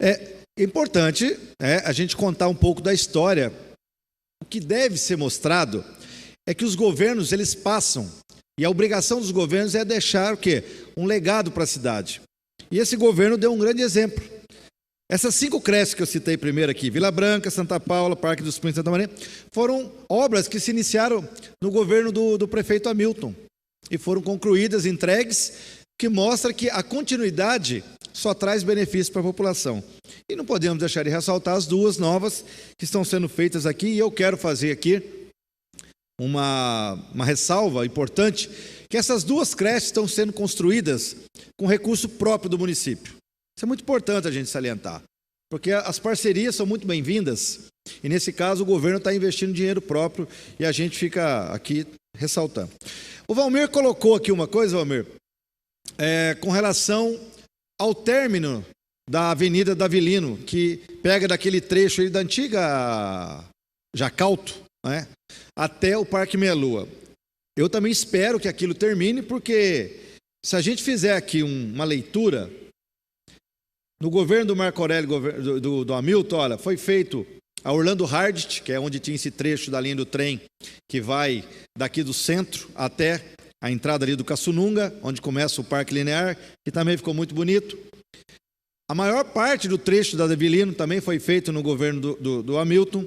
É importante a gente contar um pouco da história. O que deve ser mostrado é que os governos, eles passam, e a obrigação dos governos é deixar o quê? Um legado para a cidade. E esse governo deu um grande exemplo. Essas 5 creches que eu citei primeiro aqui, Vila Branca, Santa Paula, Parque dos Príncipes, Santa Maria, foram obras que se iniciaram no governo do prefeito Hamilton e foram concluídas, entregues, que mostra que a continuidade só traz benefícios para a população. E não podemos deixar de ressaltar as 2 novas que estão sendo feitas aqui, e eu quero fazer aqui uma ressalva importante, que essas 2 creches estão sendo construídas com recurso próprio do município. Isso é muito importante a gente salientar, porque as parcerias são muito bem-vindas, e nesse caso o governo está investindo dinheiro próprio, e a gente fica aqui ressaltando. O Valmir colocou aqui uma coisa, Valmir, com relação ao término da Avenida Davilino, que pega daquele trecho aí da antiga Jacalto, né, até o Parque Meia Lua. Eu também espero que aquilo termine, porque se a gente fizer aqui uma leitura, no governo do Marco Aurélio, do Hamilton, olha, foi feito a Orlando Hardt, que é onde tinha esse trecho da linha do trem, que vai daqui do centro até a entrada ali do Caçununga, onde começa o Parque Linear, que também ficou muito bonito. A maior parte do trecho da Davilino também foi feito no governo do Hamilton,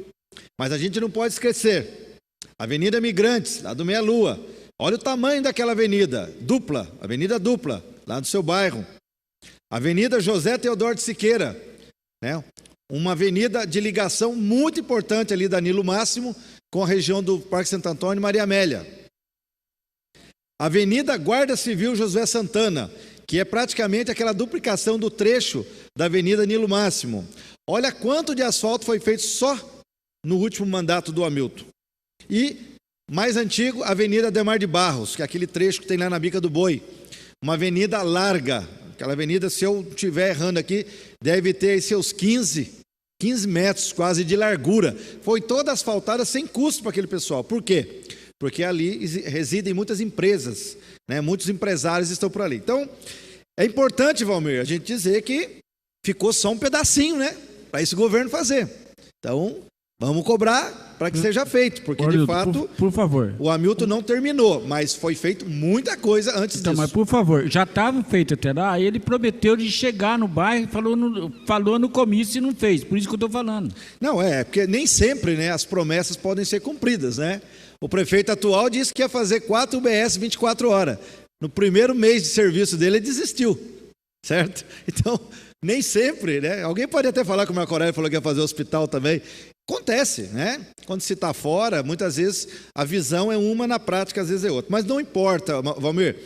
mas a gente não pode esquecer, Avenida Migrantes, lá do Meia Lua, olha o tamanho daquela avenida dupla, lá do seu bairro. Avenida José Teodoro de Siqueira, né? Uma avenida de ligação muito importante ali da Nilo Máximo com a região do Parque Santo Antônio e Maria Amélia. Avenida Guarda Civil Josué Santana, que é praticamente aquela duplicação do trecho da Avenida Nilo Máximo. Olha quanto de asfalto foi feito só no último mandato do Hamilton. E, mais antigo, a Avenida Ademar de Barros, que é aquele trecho que tem lá na Bica do Boi. Uma avenida larga. Aquela avenida, se eu estiver errando aqui, deve ter seus 15 metros quase de largura. Foi toda asfaltada sem custo para aquele pessoal. Por quê? Porque ali residem muitas empresas, né? Muitos empresários estão por ali. Então, é importante, Valmir, a gente dizer que ficou só um pedacinho, né? Para esse governo fazer. Então, vamos cobrar para que seja feito, porque Hamilton, de fato, por favor, o Hamilton não terminou, mas foi feito muita coisa antes então, disso. Mas por favor, já estava feito até lá, aí ele prometeu de chegar no bairro, falou no comício e não fez, por isso que eu estou falando. Não, porque nem sempre, né, as promessas podem ser cumpridas, né? O prefeito atual disse que ia fazer 4 UBS 24 horas. No primeiro mês de serviço dele, ele desistiu, certo? Então, nem sempre, né? Alguém pode até falar que o Marco Aurélio falou que ia fazer hospital também. Acontece, né? Quando se está fora, muitas vezes a visão é uma, na prática às vezes é outra. Mas não importa, Valmir.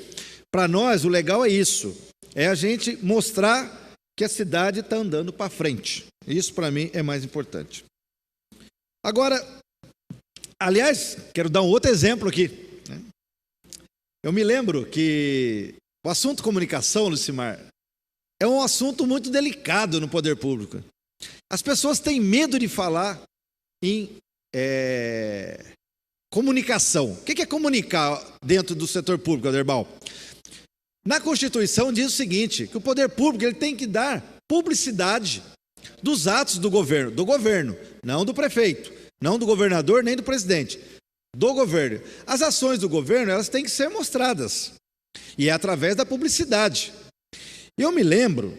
Para nós, o legal é isso. É a gente mostrar que a cidade está andando para frente. Isso, para mim, é mais importante. Agora, aliás, quero dar um outro exemplo aqui, né? Eu me lembro que o assunto comunicação, Lucimar, é um assunto muito delicado no poder público. As pessoas têm medo de falar em comunicação. O que é comunicar dentro do setor público, Aderbal? Na Constituição diz o seguinte, que o poder público ele tem que dar publicidade dos atos do governo, não do prefeito, não do governador, nem do presidente, do governo. As ações do governo, elas têm que ser mostradas, e é através da publicidade. Eu me lembro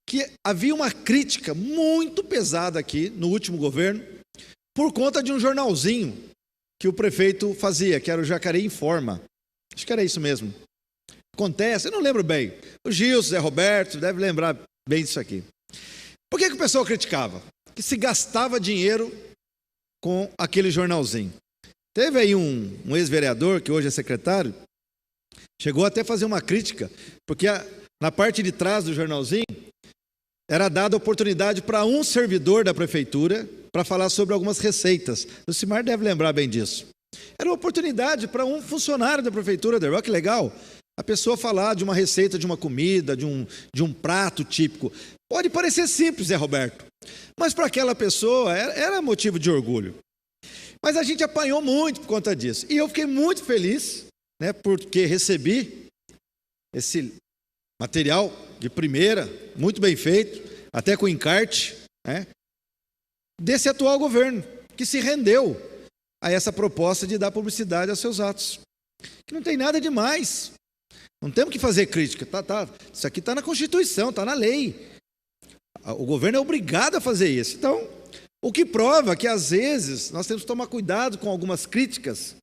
que havia uma crítica muito pesada aqui no último governo, por conta de um jornalzinho que o prefeito fazia, que era o Jacareí Informa. Acho que era isso mesmo. Acontece, eu não lembro bem. O Gilson, Zé Roberto, deve lembrar bem disso aqui. Por que o pessoal criticava? Que se gastava dinheiro com aquele jornalzinho. Teve aí um ex-vereador, que hoje é secretário, chegou até a fazer uma crítica, porque na parte de trás do jornalzinho, era dada oportunidade para um servidor da prefeitura para falar sobre algumas receitas. O Cimar deve lembrar bem disso. Era uma oportunidade para um funcionário da prefeitura, olha que legal, a pessoa falar de uma receita de uma comida, de um prato típico. Pode parecer simples, Zé Roberto, mas para aquela pessoa era motivo de orgulho. Mas a gente apanhou muito por conta disso. E eu fiquei muito feliz, né, porque recebi esse material de primeira, muito bem feito, até com encarte, né, desse atual governo, que se rendeu a essa proposta de dar publicidade aos seus atos. Que não tem nada demais. Não temos que fazer crítica. Isso aqui está na Constituição, está na lei. O governo é obrigado a fazer isso. Então, o que prova que, às vezes, nós temos que tomar cuidado com algumas críticas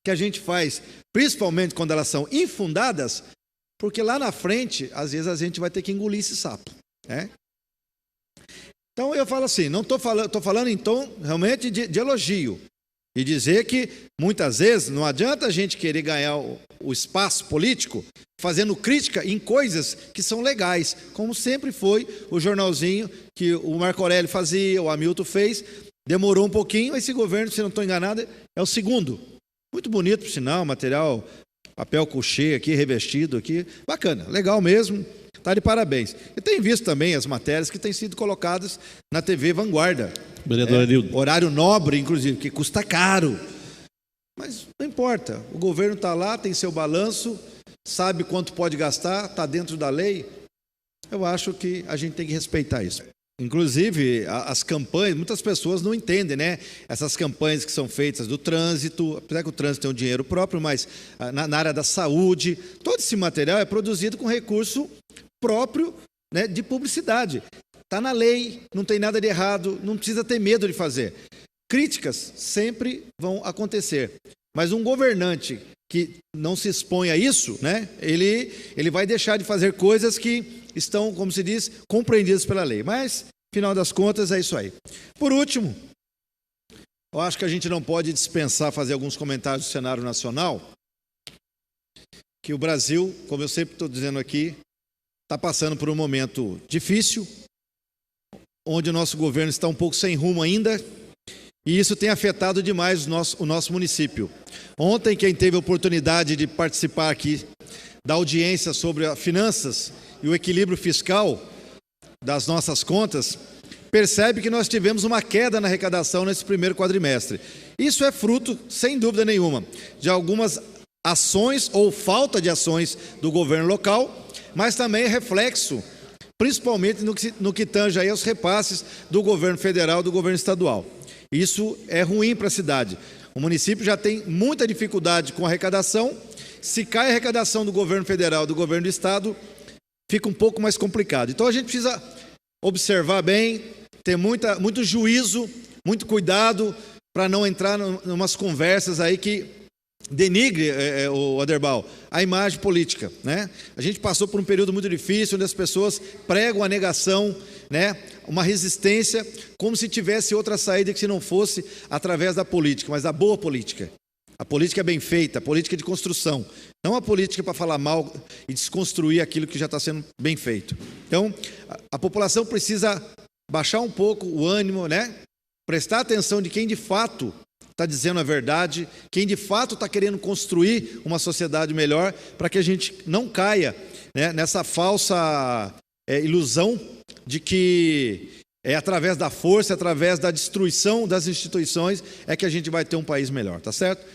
que a gente faz, principalmente quando elas são infundadas, porque lá na frente, às vezes, a gente vai ter que engolir esse sapo, né? Então, eu falo assim, não estou falando em tom realmente de elogio, e dizer que, muitas vezes, não adianta a gente querer ganhar o espaço político fazendo crítica em coisas que são legais, como sempre foi o jornalzinho que o Marco Aurélio fazia, o Hamilton fez, demorou um pouquinho, esse governo, se não estou enganado, é o segundo. Muito bonito, por sinal, material, papel couché aqui, revestido aqui, bacana, legal mesmo, está de parabéns. E tem visto também as matérias que têm sido colocadas na TV Vanguarda. Vereador Arildo. Horário nobre, inclusive, que custa caro. Mas não importa, o governo está lá, tem seu balanço, sabe quanto pode gastar, está dentro da lei. Eu acho que a gente tem que respeitar isso. Inclusive, as campanhas, muitas pessoas não entendem, né? Essas campanhas que são feitas do trânsito, apesar que o trânsito tem um dinheiro próprio, mas na área da saúde, todo esse material é produzido com recurso próprio, né, de publicidade. Está na lei, não tem nada de errado, não precisa ter medo de fazer. Críticas sempre vão acontecer, mas um governante que não se expõe a isso, né, ele vai deixar de fazer coisas que estão, como se diz, compreendidas pela lei. Mas, final das contas, é isso aí. Por último, eu acho que a gente não pode dispensar fazer alguns comentários do cenário nacional, que o Brasil, como eu sempre estou dizendo aqui, está passando por um momento difícil, onde o nosso governo está um pouco sem rumo ainda, e isso tem afetado demais o nosso município. Ontem, quem teve a oportunidade de participar aqui da audiência sobre as finanças e o equilíbrio fiscal das nossas contas, percebe que nós tivemos uma queda na arrecadação nesse primeiro quadrimestre. Isso é fruto, sem dúvida nenhuma, de algumas ações ou falta de ações do governo local, mas também é reflexo, principalmente no que tange aí aos repasses do governo federal e do governo estadual. Isso é ruim para a cidade. O município já tem muita dificuldade com a arrecadação. Se cai a arrecadação do governo federal e do governo do estado, fica um pouco mais complicado. Então a gente precisa observar bem, ter muito juízo, muito cuidado para não entrar em umas conversas aí que denigre, o Aderbal, a imagem política, né? A gente passou por um período muito difícil, onde as pessoas pregam a negação, né? Uma resistência, como se tivesse outra saída que se não fosse através da política, mas da boa política. A política é bem feita, a política de construção, não a política para falar mal e desconstruir aquilo que já está sendo bem feito. Então, a população precisa baixar um pouco o ânimo, né? Prestar atenção de quem de fato está dizendo a verdade, quem de fato está querendo construir uma sociedade melhor, para que a gente não caia, né, nessa falsa ilusão de que é através da força, através da destruição das instituições, é que a gente vai ter um país melhor, tá certo?